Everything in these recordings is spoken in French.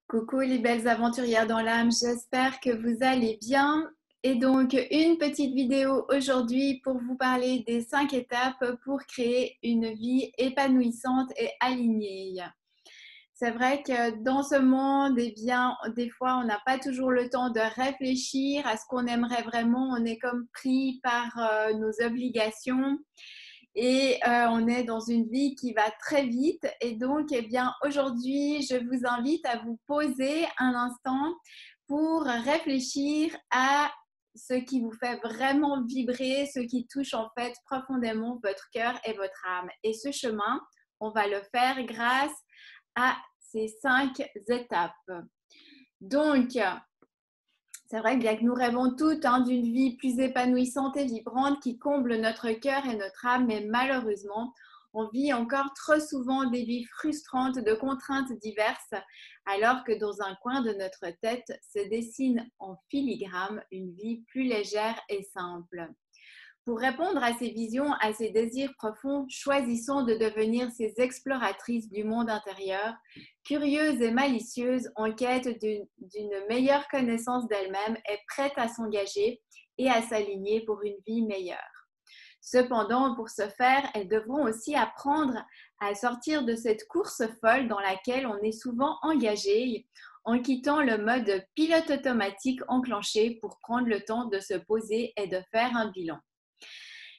Coucou les belles aventurières dans l'âme, j'espère que vous allez bien. Et donc une petite vidéo aujourd'hui pour vous parler des 5 étapes pour créer une vie épanouissante et alignée. C'est vrai que dans ce monde, eh bien, des fois, on n'a pas toujours le temps de réfléchir à ce qu'on aimerait vraiment. On est comme pris par nos obligations et on est dans une vie qui va très vite. Et donc, eh bien, aujourd'hui, je vous invite à vous poser un instant pour réfléchir à ce qui vous fait vraiment vibrer, ce qui touche en fait profondément votre cœur et votre âme. Et ce chemin, on va le faire grâce à ces 5 étapes. Donc, c'est vrai que bien que nous rêvons toutes d'une vie plus épanouissante et vibrante qui comble notre cœur et notre âme, mais malheureusement, on vit encore trop souvent des vies frustrantes de contraintes diverses, alors que dans un coin de notre tête se dessine en filigrane une vie plus légère et simple. Pour répondre à ces visions, à ces désirs profonds, choisissons de devenir ces exploratrices du monde intérieur, curieuses et malicieuses, en quête d'une meilleure connaissance d'elles-mêmes et prêtes à s'engager et à s'aligner pour une vie meilleure. Cependant, pour ce faire, elles devront aussi apprendre à sortir de cette course folle dans laquelle on est souvent engagé, en quittant le mode pilote automatique enclenché pour prendre le temps de se poser et de faire un bilan.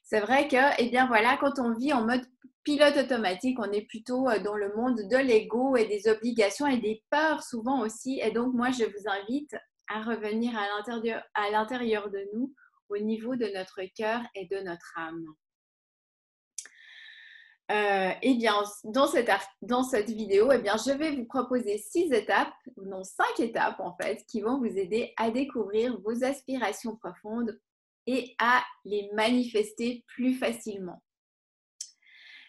C'est vrai que, eh bien voilà, quand on vit en mode pilote automatique, on est plutôt dans le monde de l'ego et des obligations et des peurs souvent aussi. Et donc, moi, je vous invite à revenir à l'intérieur de nous, au niveau de notre cœur et de notre âme. Eh bien, dans cette vidéo, eh bien, je vais vous proposer 6 étapes, non 5 étapes en fait, qui vont vous aider à découvrir vos aspirations profondes et à les manifester plus facilement.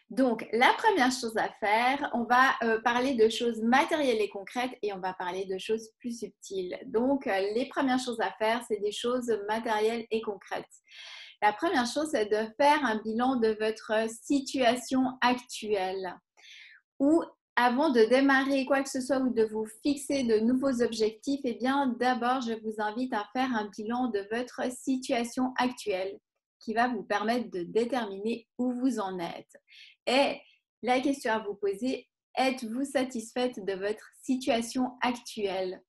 Donc, la première chose à faire, on va parler de choses matérielles et concrètes et on va parler de choses plus subtiles. Donc, les premières choses à faire, c'est des choses matérielles et concrètes. La première chose, c'est de faire un bilan de votre situation actuelle. Ou avant de démarrer quoi que ce soit ou de vous fixer de nouveaux objectifs, eh bien, d'abord, je vous invite à faire un bilan de votre situation actuelle qui va vous permettre de déterminer où vous en êtes. Et la question à vous poser, êtes-vous satisfaite de votre situation actuelle?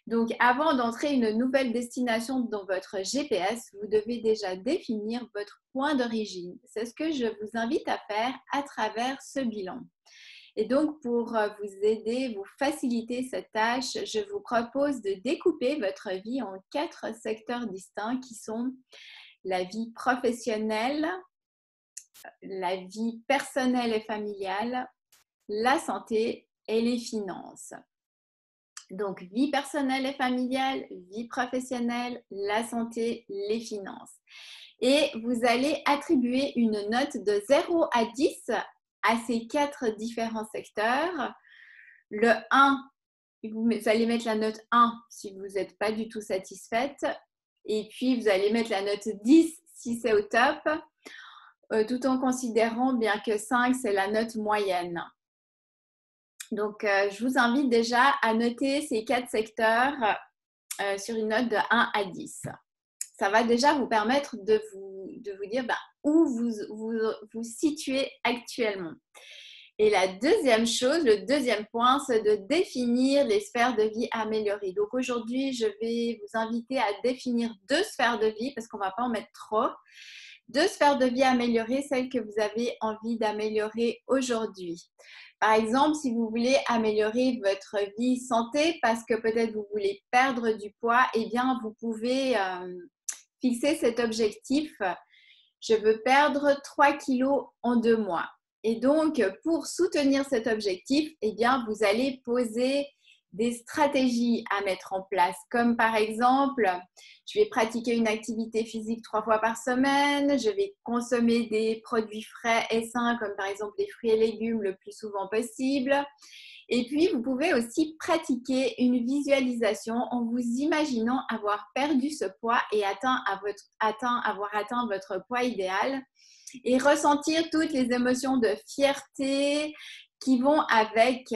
Donc, avant d'entrer une nouvelle destination dans votre GPS, vous devez déjà définir votre point d'origine. C'est ce que je vous invite à faire à travers ce bilan. Et donc, pour vous aider, vous faciliter cette tâche, je vous propose de découper votre vie en 4 secteurs distincts qui sont la vie professionnelle, la vie personnelle et familiale, la santé et les finances. Donc, vie personnelle et familiale, vie professionnelle, la santé, les finances. Et vous allez attribuer une note de 0 à 10 à ces 4 différents secteurs. Le 1, vous allez mettre la note 1 si vous n'êtes pas du tout satisfaite. Et puis, vous allez mettre la note 10 si c'est au top, tout en considérant bien que 5, c'est la note moyenne. Donc, je vous invite déjà à noter ces 4 secteurs sur une note de 1 à 10. Ça va déjà vous permettre de vous dire où vous situez actuellement. Et la deuxième chose, le deuxième point, c'est de définir les sphères de vie améliorées. Donc aujourd'hui, je vais vous inviter à définir 2 sphères de vie parce qu'on ne va pas en mettre trop. 2 sphères de vie améliorées, celles que vous avez envie d'améliorer aujourd'hui. Par exemple, si vous voulez améliorer votre vie santé parce que peut-être vous voulez perdre du poids, eh bien, vous pouvez fixer cet objectif. Je veux perdre 3 kilos en 2 mois. Et donc, pour soutenir cet objectif, eh bien, vous allez poser des stratégies à mettre en place, comme par exemple, je vais pratiquer une activité physique 3 fois par semaine, je vais consommer des produits frais et sains, comme par exemple des fruits et légumes le plus souvent possible. Et puis, vous pouvez aussi pratiquer une visualisation en vous imaginant avoir perdu ce poids et avoir atteint votre poids idéal et ressentir toutes les émotions de fierté qui vont avec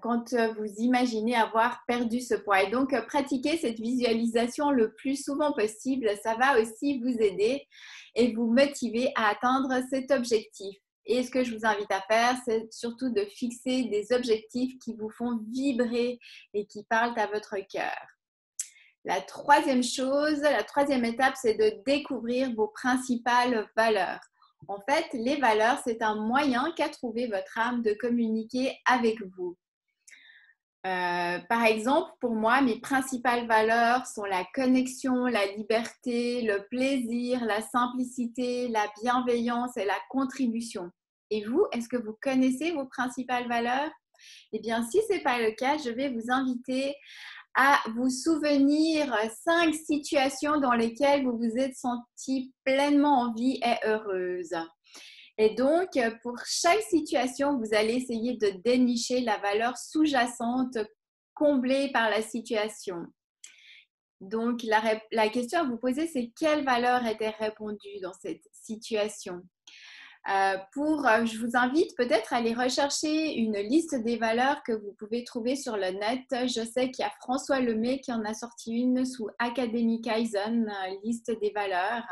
quand vous imaginez avoir perdu ce poids. Et donc, pratiquer cette visualisation le plus souvent possible, ça va aussi vous aider et vous motiver à atteindre cet objectif. Et ce que je vous invite à faire, c'est surtout de fixer des objectifs qui vous font vibrer et qui parlent à votre cœur. La troisième chose, la troisième étape, c'est de découvrir vos principales valeurs. En fait, les valeurs, c'est un moyen qu'a trouvé votre âme de communiquer avec vous. Par exemple, pour moi, mes principales valeurs sont la connexion, la liberté, le plaisir, la simplicité, la bienveillance et la contribution. Et vous, est-ce que vous connaissez vos principales valeurs? Eh bien, si ce n'est pas le cas, je vais vous inviter à vous souvenir 5 situations dans lesquelles vous vous êtes senti pleinement en vie et heureuse. Et donc, pour chaque situation, vous allez essayer de dénicher la valeur sous-jacente comblée par la situation. Donc, la question à vous poser, c'est quelle valeur était répondue dans cette situation? Je vous invite peut-être à aller rechercher une liste des valeurs que vous pouvez trouver sur le net. Je sais qu'il y a François Lemay qui en a sorti une sous Academy Kaizen, liste des valeurs.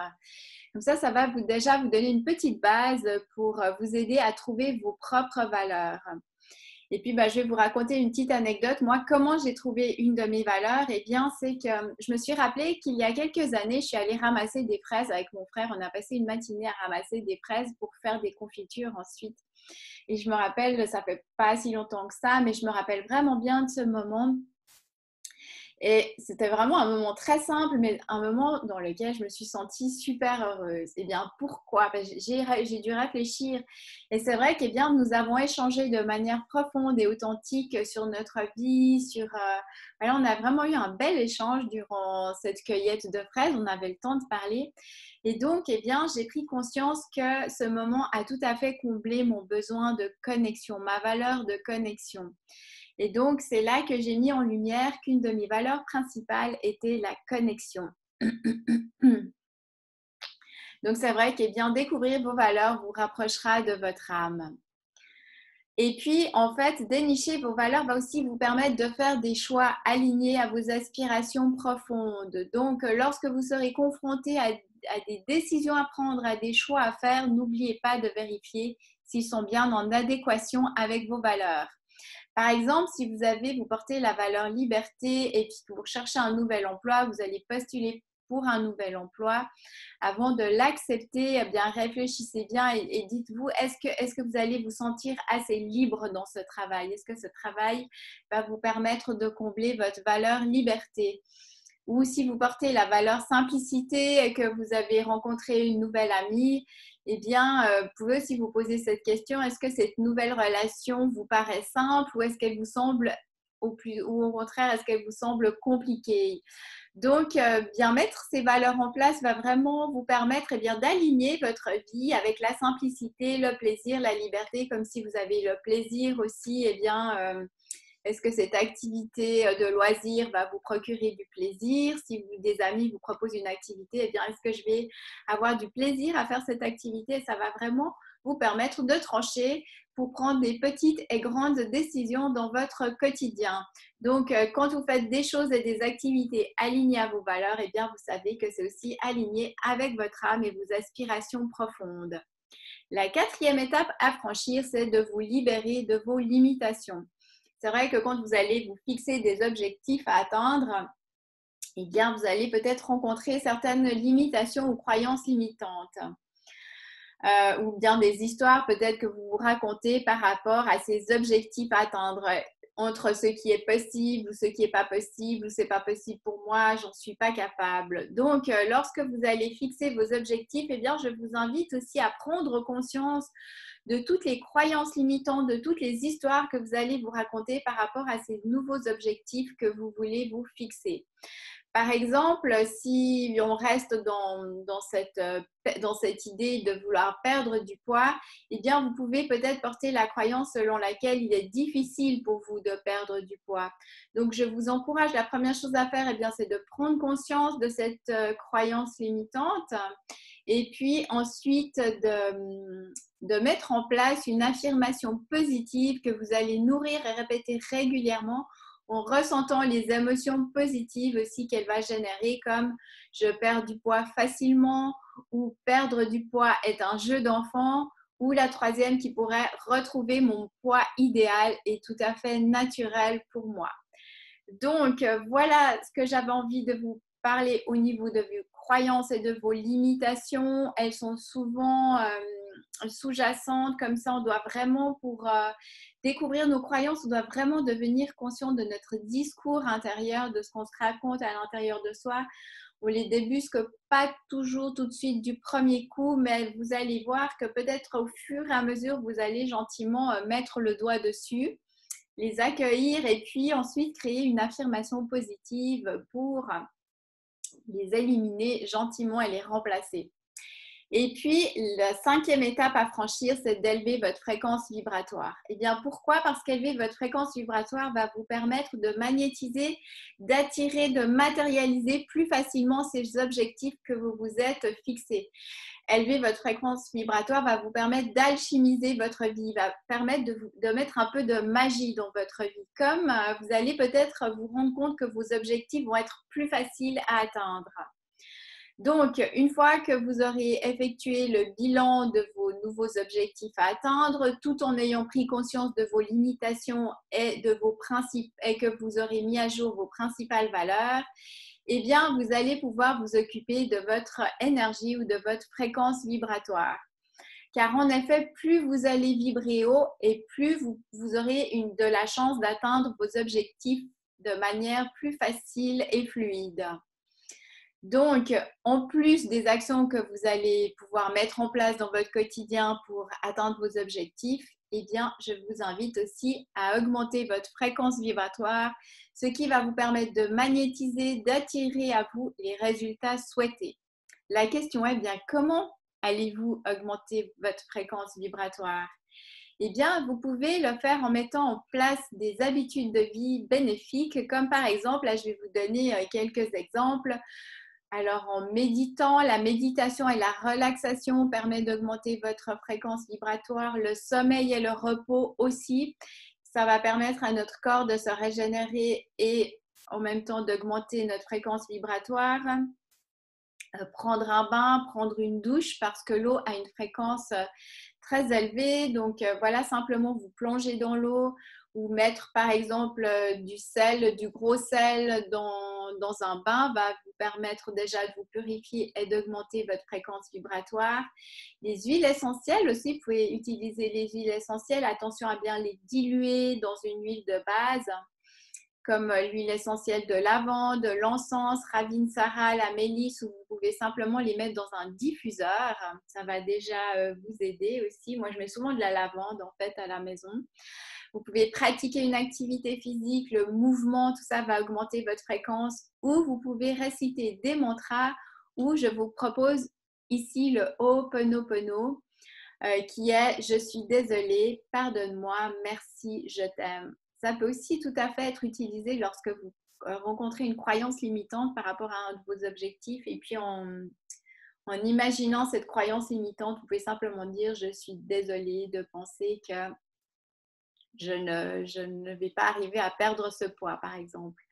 Comme ça va déjà vous donner une petite base pour vous aider à trouver vos propres valeurs. Et puis, je vais vous raconter une petite anecdote. Moi, comment j'ai trouvé une de mes valeurs? Eh bien, c'est que je me suis rappelé qu'il y a quelques années, je suis allée ramasser des fraises avec mon frère. On a passé une matinée à ramasser des fraises pour faire des confitures ensuite. Et je me rappelle, ça fait pas si longtemps que ça, mais je me rappelle vraiment bien de ce moment. Et c'était vraiment un moment très simple, mais un moment dans lequel je me suis sentie super heureuse. Eh bien, pourquoi? J'ai dû réfléchir. Et c'est vrai que bien, nous avons échangé de manière profonde et authentique sur notre vie. Voilà, on a vraiment eu un bel échange durant cette cueillette de fraises. On avait le temps de parler. Et donc, eh bien, j'ai pris conscience que ce moment a tout à fait comblé mon besoin de connexion, ma valeur de connexion. Et donc, c'est là que j'ai mis en lumière qu'une de mes valeurs principales était la connexion. Donc, c'est vrai que bien découvrir vos valeurs vous rapprochera de votre âme. Et puis, en fait, dénicher vos valeurs va aussi vous permettre de faire des choix alignés à vos aspirations profondes. Donc, lorsque vous serez confronté à des décisions à prendre, à des choix à faire, n'oubliez pas de vérifier s'ils sont bien en adéquation avec vos valeurs. Par exemple, si vous portez la valeur liberté et puis que vous recherchez un nouvel emploi, vous allez postuler pour un nouvel emploi. Avant de l'accepter, eh bien, réfléchissez bien et dites-vous, est-ce que vous allez vous sentir assez libre dans ce travail? Est-ce que ce travail va vous permettre de combler votre valeur liberté? Ou si vous portez la valeur simplicité et que vous avez rencontré une nouvelle amie, eh bien, vous pouvez aussi vous poser cette question, est-ce que cette nouvelle relation vous paraît simple ou est-ce qu'elle vous semble, ou au contraire, est-ce qu'elle vous semble compliquée? Donc, bien mettre ces valeurs en place va vraiment vous permettre d'aligner votre vie avec la simplicité, le plaisir, la liberté, comme si vous avez le plaisir aussi, est-ce que cette activité de loisir va vous procurer du plaisir? Si des amis vous proposent une activité, eh bien, est-ce que je vais avoir du plaisir à faire cette activité? Ça va vraiment vous permettre de trancher pour prendre des petites et grandes décisions dans votre quotidien. Donc, quand vous faites des choses et des activités alignées à vos valeurs, eh bien, vous savez que c'est aussi aligné avec votre âme et vos aspirations profondes. La quatrième étape à franchir, c'est de vous libérer de vos limitations. C'est vrai que quand vous allez vous fixer des objectifs à atteindre, eh bien, vous allez peut-être rencontrer certaines limitations ou croyances limitantes. Ou bien des histoires peut-être que vous vous racontez par rapport à ces objectifs à atteindre, entre ce qui est possible ou ce qui n'est pas possible, ou c'est pas possible pour moi, j'en suis pas capable. Donc, lorsque vous allez fixer vos objectifs, eh bien, je vous invite aussi à prendre conscience de toutes les croyances limitantes, de toutes les histoires que vous allez vous raconter par rapport à ces nouveaux objectifs que vous voulez vous fixer. Par exemple, si on reste dans cette idée de vouloir perdre du poids, eh bien, vous pouvez peut-être porter la croyance selon laquelle il est difficile pour vous de perdre du poids. Donc, je vous encourage, la première chose à faire, eh bien, c'est de prendre conscience de cette croyance limitante et puis ensuite de mettre en place une affirmation positive que vous allez nourrir et répéter régulièrement en ressentant les émotions positives aussi qu'elle va générer, comme je perds du poids facilement ou perdre du poids est un jeu d'enfant, ou la troisième qui pourrait retrouver mon poids idéal et tout à fait naturel pour moi. Donc, voilà ce que j'avais envie de vous parler au niveau de vos croyances et de vos limitations. Elles sont souvent sous-jacentes, comme ça on doit vraiment, pour découvrir nos croyances, on doit vraiment devenir conscient de notre discours intérieur, de ce qu'on se raconte à l'intérieur de soi. On les débusque pas toujours tout de suite du premier coup, mais vous allez voir que peut-être au fur et à mesure, vous allez gentiment mettre le doigt dessus, les accueillir et puis ensuite créer une affirmation positive pour les éliminer gentiment et les remplacer. Et puis, la cinquième étape à franchir, c'est d'élever votre fréquence vibratoire. Eh bien, pourquoi? Parce qu'élever votre fréquence vibratoire va vous permettre de magnétiser, d'attirer, de matérialiser plus facilement ces objectifs que vous vous êtes fixés. Élever votre fréquence vibratoire va vous permettre d'alchimiser votre vie, va permettre de mettre un peu de magie dans votre vie. Comme vous allez peut-être vous rendre compte que vos objectifs vont être plus faciles à atteindre. Donc, une fois que vous aurez effectué le bilan de vos nouveaux objectifs à atteindre, tout en ayant pris conscience de vos limitations et de vos principes, et que vous aurez mis à jour vos principales valeurs, eh bien, vous allez pouvoir vous occuper de votre énergie ou de votre fréquence vibratoire. Car en effet, plus vous allez vibrer haut et plus vous aurez de la chance d'atteindre vos objectifs de manière plus facile et fluide. Donc, en plus des actions que vous allez pouvoir mettre en place dans votre quotidien pour atteindre vos objectifs, eh bien, je vous invite aussi à augmenter votre fréquence vibratoire, ce qui va vous permettre de magnétiser, d'attirer à vous les résultats souhaités. La question est bien, comment allez-vous augmenter votre fréquence vibratoire? Eh bien, vous pouvez le faire en mettant en place des habitudes de vie bénéfiques, comme par exemple, là, je vais vous donner quelques exemples. Alors, en méditant, la méditation et la relaxation permettent d'augmenter votre fréquence vibratoire. Le sommeil et le repos aussi. Ça va permettre à notre corps de se régénérer et en même temps d'augmenter notre fréquence vibratoire. Prendre un bain, prendre une douche parce que l'eau a une fréquence très élevée. Donc, voilà, simplement vous plonger dans l'eau ou mettre par exemple du sel, du gros sel dans un bain va vous permettre déjà de vous purifier et d'augmenter votre fréquence vibratoire. Les huiles essentielles aussi, vous pouvez utiliser les huiles essentielles. Attention à bien les diluer dans une huile de base, comme l'huile essentielle de lavande, l'encens, Ravinsara, la mélisse, ou vous pouvez simplement les mettre dans un diffuseur. Ça va déjà vous aider aussi. Moi, je mets souvent de la lavande en fait à la maison. Vous pouvez pratiquer une activité physique, le mouvement, tout ça va augmenter votre fréquence. Ou vous pouvez réciter des mantras, ou je vous propose ici le Ho'oponopono, qui est « Je suis désolée, pardonne-moi, merci, je t'aime ». Ça peut aussi tout à fait être utilisé lorsque vous rencontrez une croyance limitante par rapport à un de vos objectifs. Et puis, en imaginant cette croyance limitante, vous pouvez simplement dire « Je suis désolée de penser que je ne vais pas arriver à perdre ce poids, par exemple.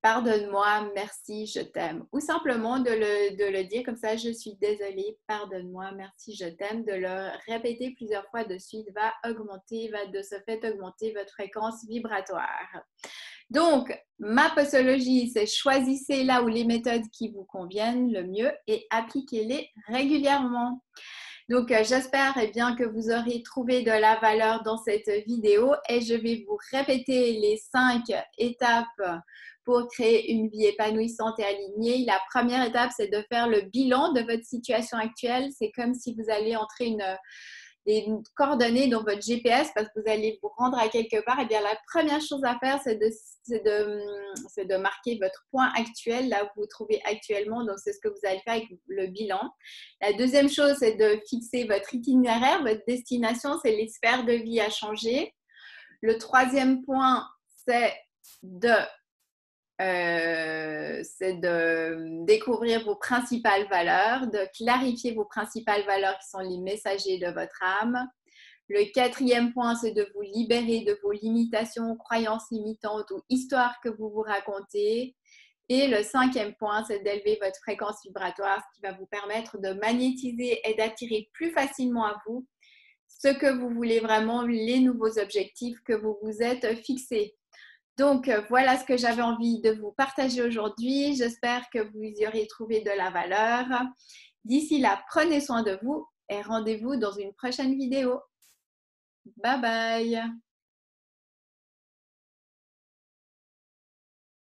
Pardonne-moi, merci, je t'aime. » Ou simplement de le dire comme ça, je suis désolée, pardonne-moi, merci, je t'aime. De le répéter plusieurs fois de suite va de ce fait augmenter votre fréquence vibratoire. Donc, ma posologie, c'est choisissez là où les méthodes qui vous conviennent le mieux et appliquez-les régulièrement. Donc, j'espère bien que vous aurez trouvé de la valeur dans cette vidéo et je vais vous répéter les 5 étapes pour créer une vie épanouissante et alignée. La première étape, c'est de faire le bilan de votre situation actuelle. C'est comme si vous allez entrer les coordonnées dans votre GPS parce que vous allez vous rendre à quelque part, et bien la première chose à faire, c'est de marquer votre point actuel, là où vous vous trouvez actuellement. Donc, c'est ce que vous allez faire avec le bilan. La deuxième chose, c'est de fixer votre itinéraire, votre destination, c'est les sphères de vie à changer. Le troisième point, c'est de découvrir vos principales valeurs, de clarifier vos principales valeurs qui sont les messagers de votre âme. Le quatrième point, c'est de vous libérer de vos limitations, croyances limitantes ou histoires que vous vous racontez. Et le cinquième point, c'est d'élever votre fréquence vibratoire, ce qui va vous permettre de magnétiser et d'attirer plus facilement à vous ce que vous voulez vraiment, les nouveaux objectifs que vous vous êtes fixés. Donc, voilà ce que j'avais envie de vous partager aujourd'hui. J'espère que vous y aurez trouvé de la valeur. D'ici là, prenez soin de vous et rendez-vous dans une prochaine vidéo. Bye bye!